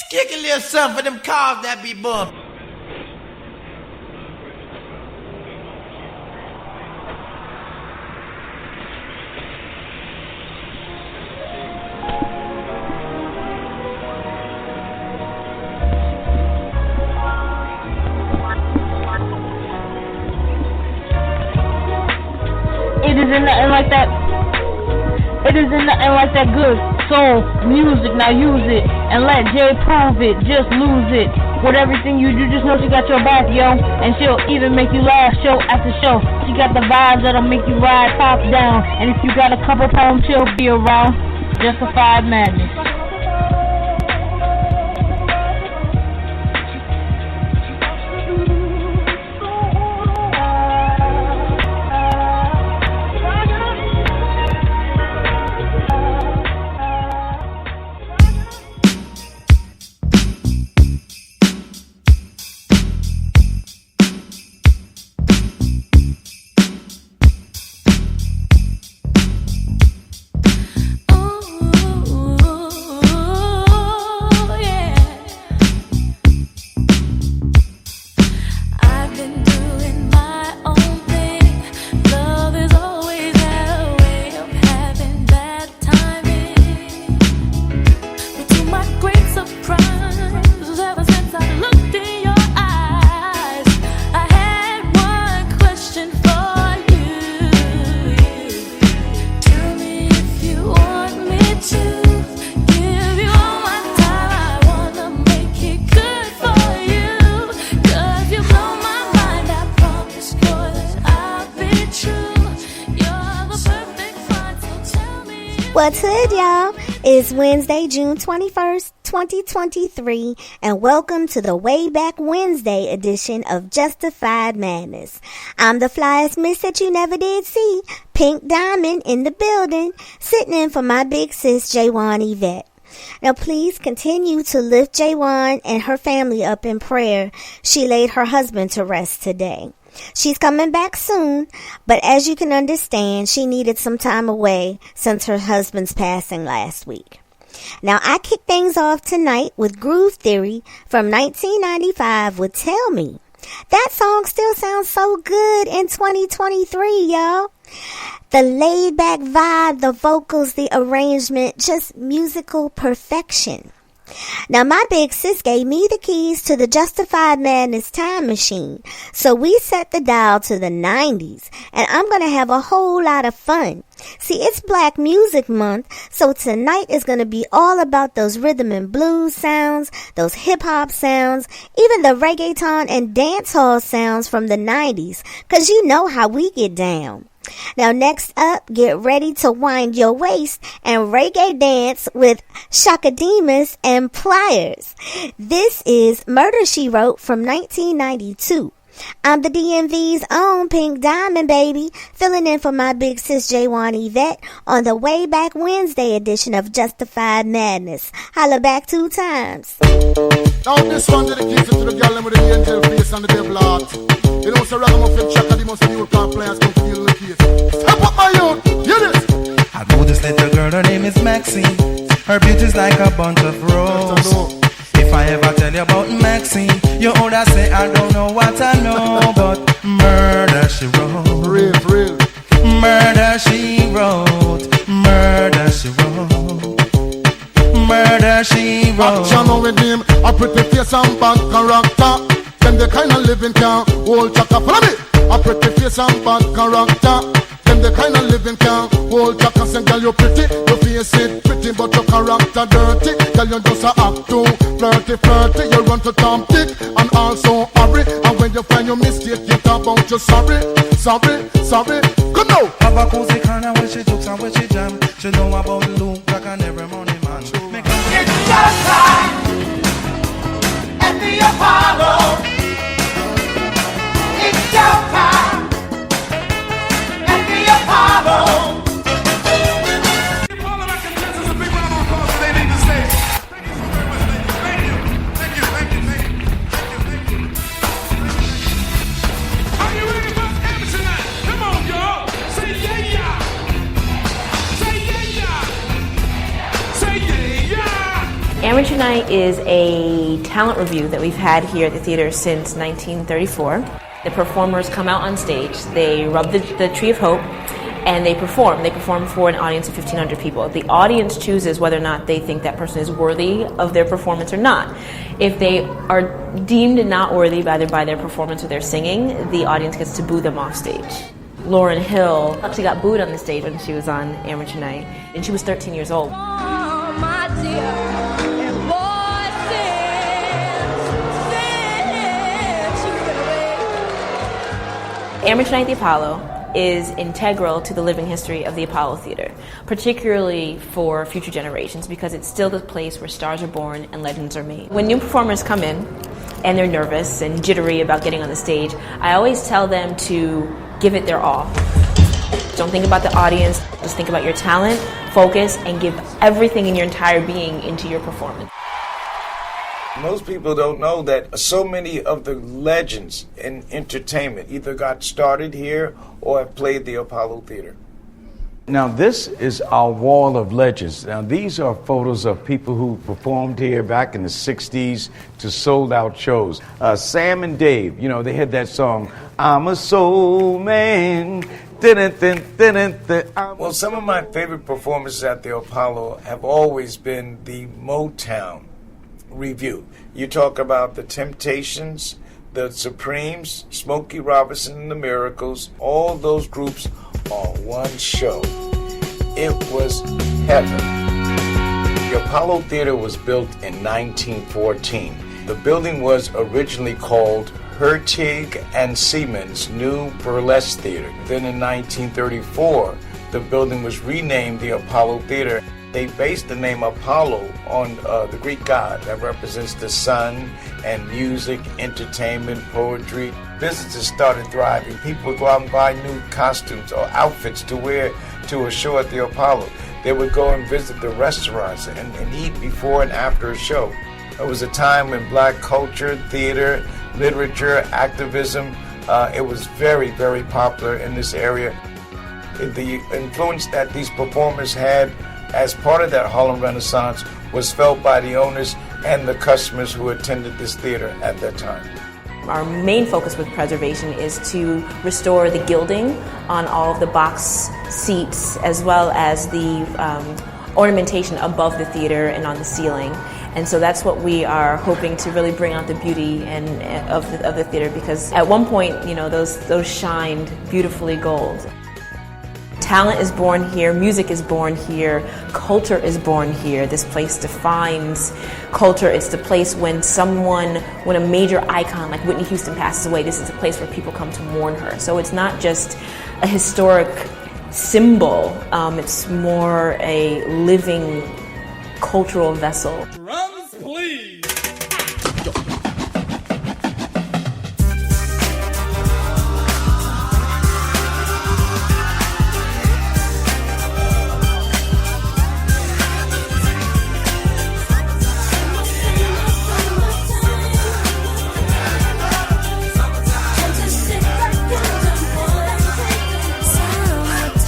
Kick a little something for them cars that be bumped. It isn't nothing like that. It isn't nothing like that good soul music. Now use it and let Jay prove it. Just lose it. With everything you do, just know she got your back, yo. And she'll even make you laugh show after show. She got the vibes that'll make you ride top down. And if you got a couple pounds, she'll be around. Justified madness. What's good, y'all? It's Wednesday, June 21st, 2023, and welcome to the Way Back Wednesday edition of Justified Madness. I'm the flyest miss that you never did see, Pink Diamond in the building, sitting in for my big sis, Jaywan Yvette. Now, please continue to lift Jaywan and her family up in prayer. She laid her husband to rest today. She's coming back soon, but as you can understand, she needed some time away since her husband's passing last week. Now, I kick things off tonight with Groove Theory from 1995 with Tell Me. That song still sounds so good in 2023, y'all. The laid-back vibe, the vocals, the arrangement, just musical perfection. Now, my big sis gave me the keys to the Justified Madness time machine, so we set the dial to the 90s, and I'm going to have a whole lot of fun. See, it's Black Music Month, so tonight is going to be all about those rhythm and blues sounds, those hip-hop sounds, even the reggaeton and dancehall sounds from the 90s, because you know how we get down. Now, next up, get ready to wind your waist and reggae dance with Chaka Demus and Pliers. This is Murder, She Wrote from 1992. I'm the DMV's own Pink Diamond, baby, filling in for my big sis Jaywan Yvette on the Way Back Wednesday edition of Justified Madness. Holla back 2 times. Now this one dedicated to the girl with the angel face and the devil heart. You know, so ragamuffin Chaka, the most new car players come feel the case. Step up my youth, hear this. I know this little girl, her name is Maxine. Her beauty's like a bunch of roses. If I ever tell you about Maxine, you older say I don't know what I know, but murder she wrote. Real. Murder she wrote. Murder she wrote. Murder she wrote. Action with him, a pretty face and bad character. Them the kind of living can hold Chaka. Follow me. A pretty face and bad character. Them the kind of living can hold Chaka. Say, girl, you pretty, your face it pretty, but your character dirty. Girl, you just a act too flirty. You run to Tom Dick and also hurry. And when you find your mistake, you talk about you sorry. Come now. Have a cozy corner where she jokes and where she jam. She know about Luke like an every morning man. It's just time at the Apollo. It's your time at the Apollo. All of our contestants and people on our course, they need to say thank you so very much, ladies. Thank you. Are you ready for Emma tonight? Come on, y'all. Say yeah. Say yeah. Say yeah. Amateur Night is a talent review that we've had here at the theater since 1934. The performers come out on stage, they rub the Tree of Hope, and they perform. They perform for an audience of 1,500 people. The audience chooses whether or not they think that person is worthy of their performance or not. If they are deemed not worthy either by their performance or their singing, the audience gets to boo them off stage. Lauryn Hill actually got booed on the stage when she was on Amateur Night, and she was 13 years old. Amateur Night at the Apollo is integral to the living history of the Apollo Theater, particularly for future generations, because it's still the place where stars are born and legends are made. When new performers come in and they're nervous and jittery about getting on the stage, I always tell them to give it their all. Don't think about the audience, just think about your talent, focus, and give everything in your entire being into your performance. Most people don't know that so many of the legends in entertainment either got started here or have played the Apollo Theater. Now this is our wall of legends. Now these are photos of people who performed here back in the 60s to sold out shows. Sam and Dave, you know, they had that song, I'm a soul man. Well, some of my favorite performances at the Apollo have always been the Motown review. You talk about the Temptations, the Supremes, Smokey Robinson and the Miracles, all those groups on one show. It was heaven. The Apollo Theater was built in 1914. The building was originally called Hertig and Siemens New Burlesque Theater. Then in 1934, the building was renamed the Apollo Theater. They based the name Apollo on the Greek god that represents the sun and music, entertainment, poetry. Businesses started thriving. People would go out and buy new costumes or outfits to wear to a show at the Apollo. They would go and visit the restaurants and eat before and after a show. It was a time when black culture, theater, literature, activism, it was very, very popular in this area. The influence that these performers had as part of that Harlem Renaissance was felt by the owners and the customers who attended this theater at that time. Our main focus with preservation is to restore the gilding on all of the box seats, as well as the ornamentation above the theater and on the ceiling. And so that's what we are hoping to really bring out the beauty of the theater, because at one point, you know, those shined beautifully gold. Talent is born here, music is born here, culture is born here. This place defines culture. It's the place when a major icon like Whitney Houston passes away, this is a place where people come to mourn her. So it's not just a historic symbol, it's more a living cultural vessel. Drums, please.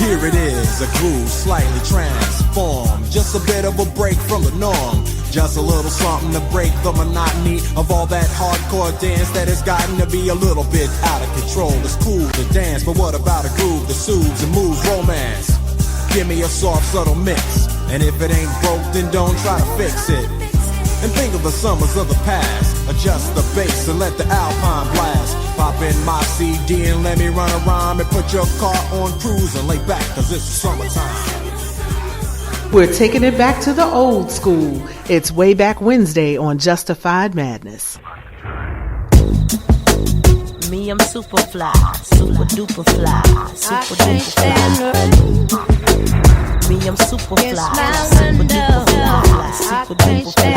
Here it is, a groove slightly transformed. Just a bit of a break from the norm. Just a little something to break the monotony of all that hardcore dance that has gotten to be a little bit out of control. It's cool to dance, but what about a groove that soothes and moves romance? Give me a soft, subtle mix, and if it ain't broke, then don't try to fix it. And think of the summers of the past. Adjust the bass and let the Alpine blast. Pop in my CD and let me run a rhyme and put your car on cruise and lay back, cause it's summertime. We're taking it back to the old school. It's Way Back Wednesday on Justified Madness. Me, I'm super fly, super duper fly, super duper fly. Me, I'm super fly, super duper fly, super duper fly.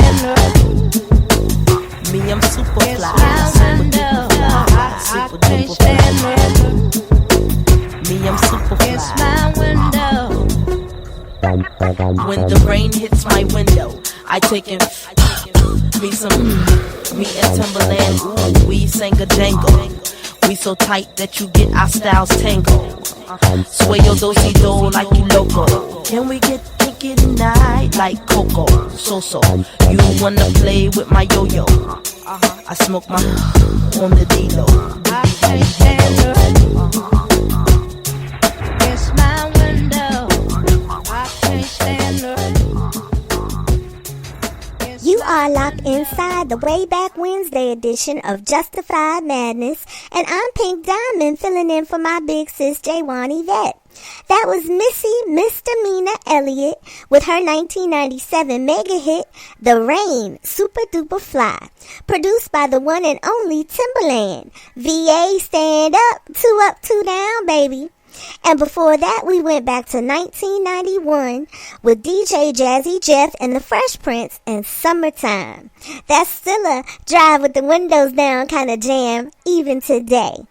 Me, I'm super fly, super duper fly, super duper fly. Me, I'm super fly. It's my window. When the rain hits my window, I take in me and Timberland. Ooh, we sang a jangle. We so tight that you get our styles tangled. Sway your do-si-do like you loco. Can we get make it a night like Coco, so. You wanna play with my yo-yo? I smoke my on the D-Lo. I can't stand her. It's my window. I can't stand her. You are locked inside the Way Back Wednesday edition of Justified Madness, and I'm Pink Diamond filling in for my big sis J1 Yvette. That was Missy Misdemeanor Elliott with her 1997 mega hit, The Rain, Super Duper Fly, produced by the one and only Timberland. VA, stand up, two down, baby. And before that, we went back to 1991 with DJ Jazzy Jeff and the Fresh Prince and Summertime. That's still a drive with the windows down kind of jam, even today.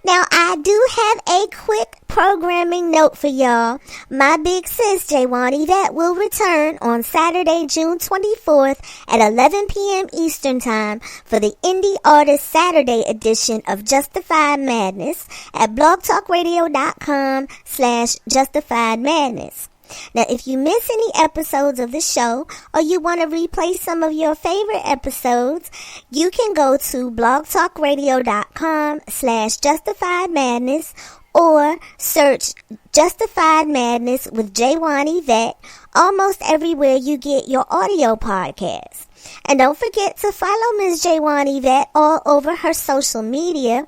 Now, I do have a quick programming note for y'all. My big sis, J1 Yvette, will return on Saturday, June 24th at 11 p.m. Eastern Time for the Indie Artist Saturday edition of Justified Madness at blogtalkradio.com/justifiedmadness. Now, if you miss any episodes of the show or you want to replay some of your favorite episodes, you can go to blogtalkradio.com/justifiedmadness or search Justified Madness with J1 Yvette almost everywhere you get your audio podcasts. And don't forget to follow Ms. J1 Yvette all over her social media.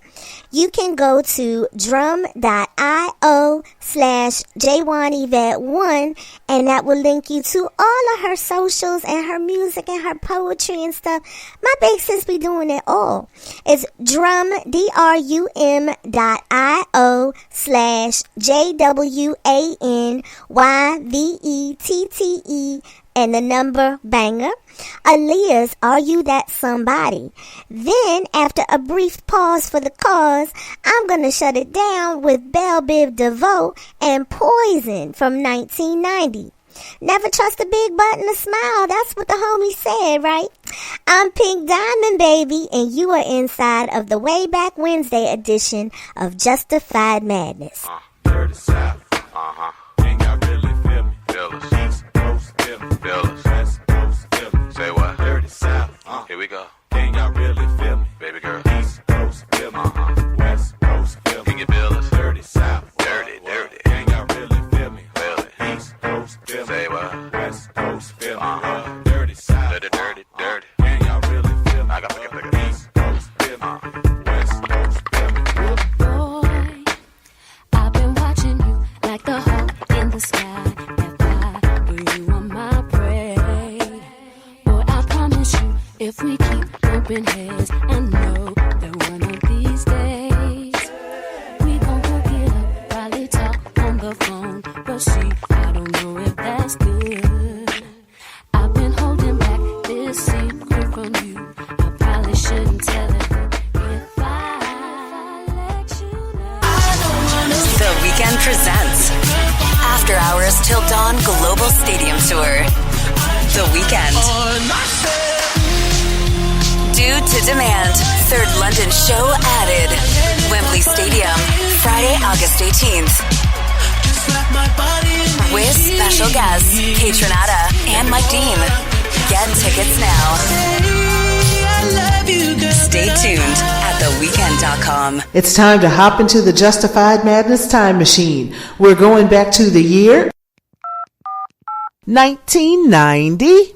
You can go to drum.io/J1Yvette1 and that will link you to all of her socials and her music and her poetry and stuff. My big sis be doing it all. It's drum.io/JWANYVETTE and the number banger. Aaliyah's Are You That Somebody? Then, after a brief pause for the cause, I'm going to shut it down with Belle Biv DeVoe and Poison from 1990. Never trust a big button to smile. That's what the homie said, right? I'm Pink Diamond, baby, and you are inside of the Way Back Wednesday edition of Justified Madness. Dirty South, Ain't got really feel me. Feel us. East Coast, feel me. Feel us. West Coast, feel me. Say what? Dirty South, here we go. Ain't got really feel me. Baby girl. East Coast, feel me. West Coast, feel me. Can you feel us? Dirty South, dirty. Ain't got really feel me. Feel it. East Coast, feel me. Say what? West Coast, feel me. Dirty South, dirty. Ain't got really feel me. I got to pick it. East Coast, feel me. West Coast, feel me. Boy, I've been watching you like the hawk in the sky. You are my prey. Boy, I promise you, if we keep bumping heads, I know that one of these days we gon' go get up, probably talk on the phone. But see, I don't know if that's good. I've been holding back this secret from you. I probably shouldn't tell it if I let you know. The Weeknd presents After Hours Till Dawn Global Stadium Tour. The Weeknd. Due to demand, third London show added. Wembley Stadium, Friday, August 18th. With special guests, Catronata and Mike Dean. Get tickets now. Stay tuned at theweekend.com. It's time to hop into the Justified Madness time machine. We're going back to the year 1990.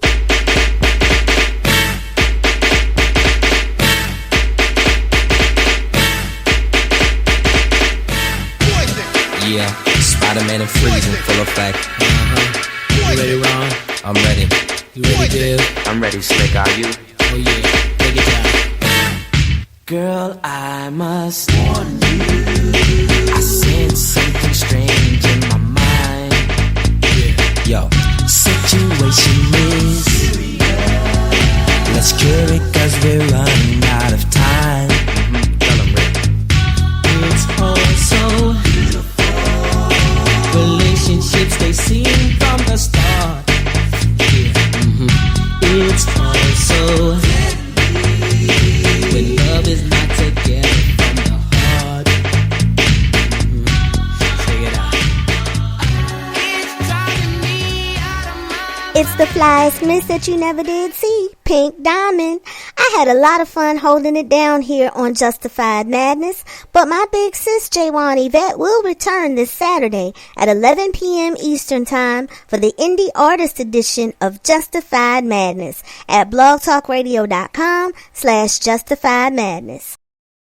Yeah, Spider-Man and Freeze in full effect. You ready, Ron? I'm ready. You ready, Dave? I'm ready, Slick. Are you? Oh yeah, take it down. Girl, I must warn you. I sense something strange in my mind. Yo, Situation is let's cure it 'cause we're running out of time. It's all so beautiful. Relationships they seem from the start. It's all so when love is not together from the heart. Check it out. It's driving me flyest miss that you never did see, Pink Diamond. I had a lot of fun holding it down here on Justified Madness, but my big sis Jaywan Yvette will return this Saturday at 11 p.m. Eastern Time for the Indie Artist Edition of Justified Madness at blogtalkradio.com/Justified Madness.